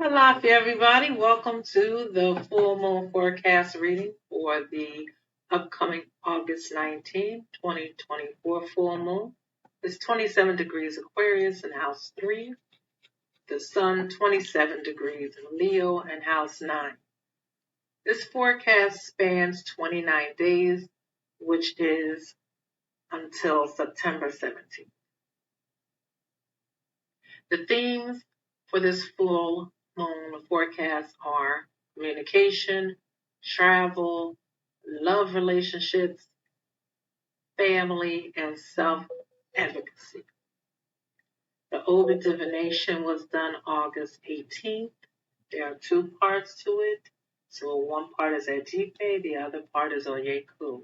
Aloha, everybody. Welcome to the full moon forecast reading for the upcoming August 19, 2024 full moon. It's 27 degrees Aquarius in house 3. The sun 27 degrees in Leo in house 9. This forecast spans 29 days, which is until September 17th. The themes for this full moon forecast are communication, travel, love relationships, family, and self-advocacy. The Ovid Divination was done August 18th. There are two parts to it. So one part is Ajipe, the other part is Oyeku.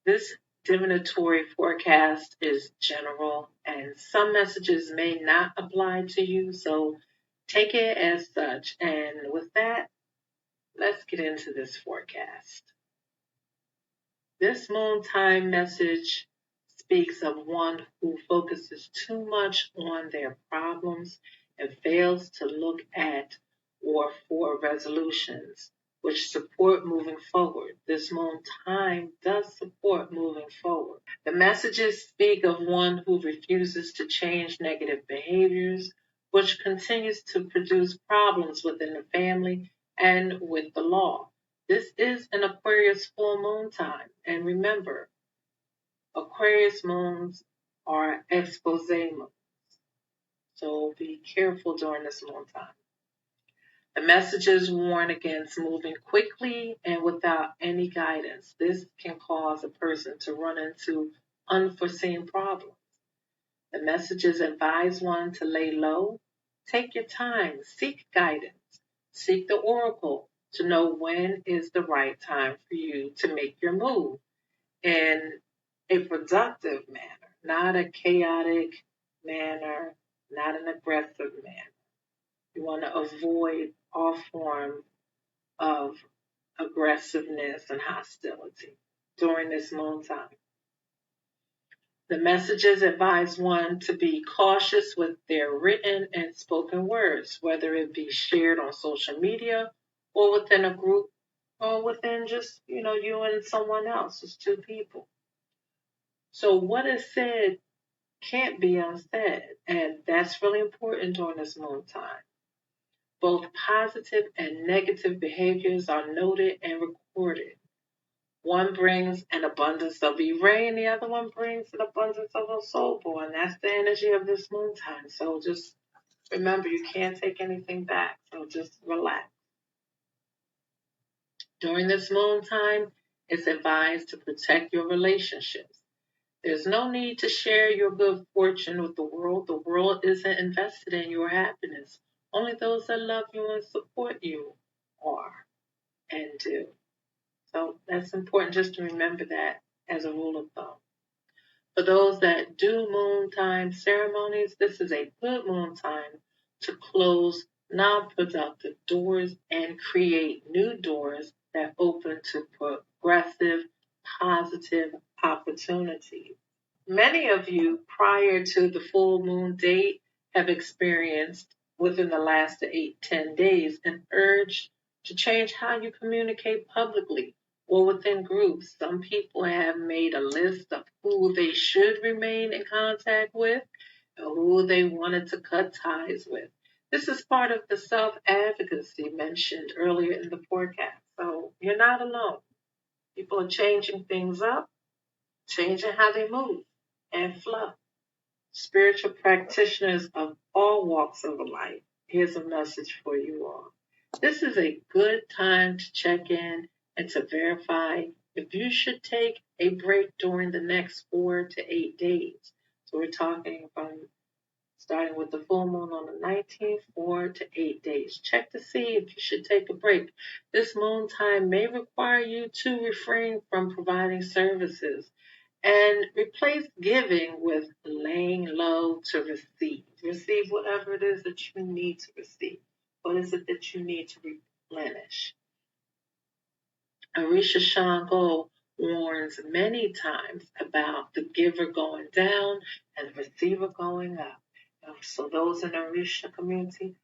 This divinatory forecast is general and some messages may not apply to you, so take it as such. And with that, let's get into this forecast. This moon time message speaks of one who focuses too much on their problems and fails to look at or for resolutions which support moving forward. This moon time does support moving forward. The messages speak of one who refuses to change negative behaviors, which continues to produce problems within the family and with the law. This is an Aquarius full moon time. And remember, Aquarius moons are expose moons. So be careful during this moon time. The messages warn against moving quickly and without any guidance. This can cause a person to run into unforeseen problems. The messages advise one to lay low, take your time, seek guidance, seek the oracle to know when is the right time for you to make your move in a productive manner, not a chaotic manner, not an aggressive manner. You want to avoid all form of aggressiveness and hostility during this moon time. The messages advise one to be cautious with their written and spoken words, whether it be shared on social media or within a group or within just, you and someone else, just two people. So what is said can't be unsaid, and that's really important during this moon time. Both positive and negative behaviors are noted and recorded. One brings an abundance of rain, the other one brings an abundance of a soul born. That's the energy of this moon time. So just remember, you can't take anything back. So just relax. During this moon time, it's advised to protect your relationships. There's no need to share your good fortune with the world. The world isn't invested in your happiness. Only those that love you and support you are and do. So that's important just to remember that as a rule of thumb. For those that do moon time ceremonies, this is a good moon time to close non-productive doors and create new doors that open to progressive, positive opportunities. Many of you, prior to the full moon date, have experienced within the last 8-10 days an urge to change how you communicate publicly or within groups. Some people have made a list of who they should remain in contact with and who they wanted to cut ties with. This is part of the self-advocacy mentioned earlier in the forecast. So you're not alone. People are changing things up, changing how they move and flow. Spiritual practitioners of all walks of life, here's a message for you all. This is a good time to check in and to verify if you should take a break during the next 4 to 8 days. So we're talking from starting with the full moon on the 19th, 4 to 8 days. Check to see if you should take a break. This moon time may require you to refrain from providing services and replace giving with laying low to receive. Receive whatever it is that you need to receive. What is it that you need to replenish? Orisha Shango warns many times about the giver going down and the receiver going up. So those in the Orisha community,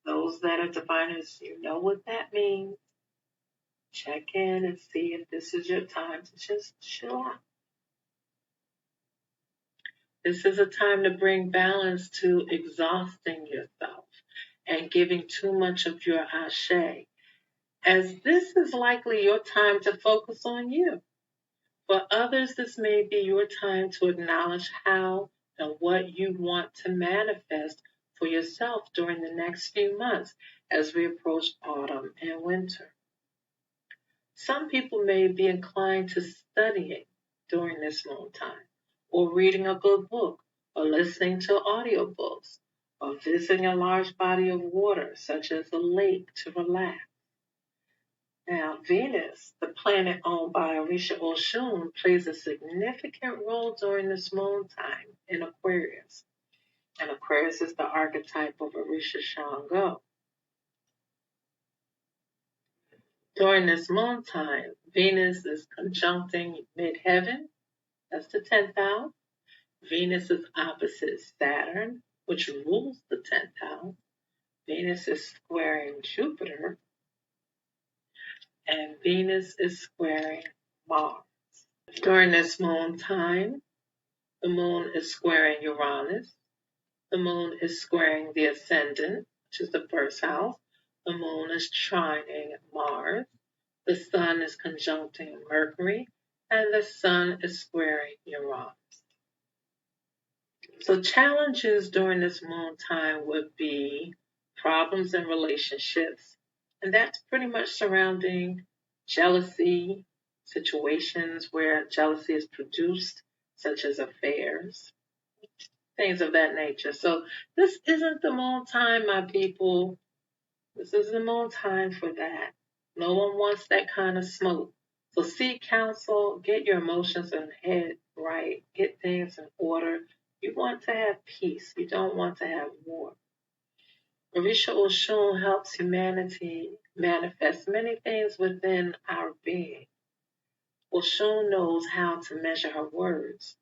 those that are diviners, you know what that means. Check in and see if this is your time to just chill out. This is a time to bring balance to exhausting yourself and giving too much of your ashe, as this is likely your time to focus on you. For others, this may be your time to acknowledge how and what you want to manifest for yourself during the next few months as we approach autumn and winter. Some people may be inclined to studying during this moon time, or reading a good book, or listening to audiobooks, or visiting a large body of water, such as a lake, to relax. Now, Venus, the planet owned by Orisha Oshun, plays a significant role during this moon time in Aquarius. And Aquarius is the archetype of Orisha Shango. During this moon time, Venus is conjuncting midheaven, that's the 10th house. Venus is opposite Saturn, which rules the 10th house. Venus is squaring Jupiter, and Venus is squaring Mars. During this moon time, the moon is squaring Uranus. The moon is squaring the ascendant, which is the first house. The moon is trining Mars. The sun is conjuncting Mercury, and the sun is squaring Uranus. So challenges during this moon time would be problems in relationships, and that's pretty much surrounding jealousy, situations where jealousy is produced, such as affairs, things of that nature. So this isn't the moon time, my people. This isn't the moon time for that. No one wants that kind of smoke. So seek counsel, get your emotions and head right, get things in order. You want to have peace. You don't want to have war. Orisha Oshun helps humanity manifest many things within our being. Oshun knows how to measure her words.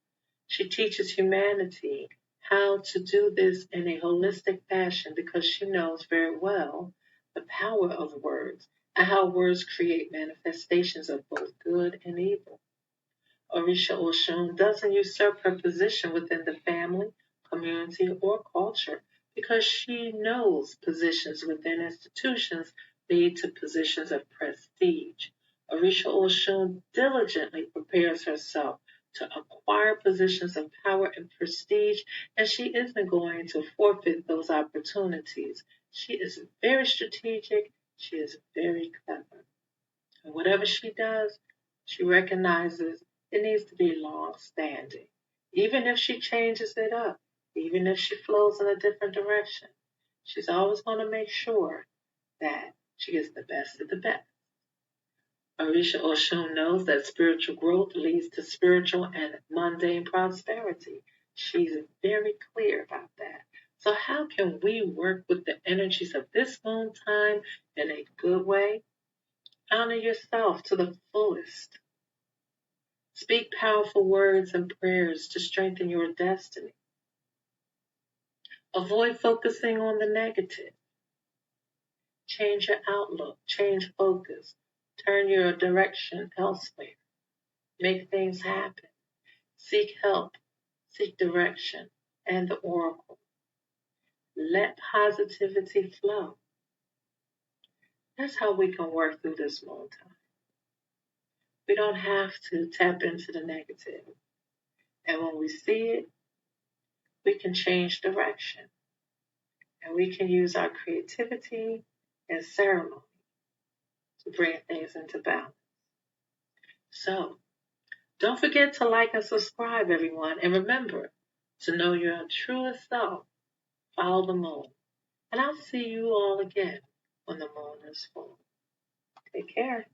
She teaches humanity how to do this in a holistic fashion because she knows very well the power of words and how words create manifestations of both good and evil. Orisha Oshun doesn't usurp her position within the family, community, or culture because she knows positions within institutions lead to positions of prestige. Orisha Oshun diligently prepares herself to acquire positions of power and prestige, and she isn't going to forfeit those opportunities. She is very strategic. She is very clever. And whatever she does, she recognizes it needs to be long standing. Even if she changes it up, even if she flows in a different direction, she's always going to make sure that she gets the best of the best. Orisha Oshun knows that spiritual growth leads to spiritual and mundane prosperity. She's very clear about that. So how can we work with the energies of this moon time in a good way? Honor yourself to the fullest. Speak powerful words and prayers to strengthen your destiny. Avoid focusing on the negative. Change your outlook, change focus, turn your direction elsewhere. Make things happen. Seek help, seek direction, and the oracle. Let positivity flow. That's how we can work through this moon time. We don't have to tap into the negative. And when we see it, we can change direction. And we can use our creativity and ceremony to bring things into balance. So, don't forget to like and subscribe, everyone. And remember, to know your truest self, follow the moon. And I'll see you all again when the moon is full. Take care.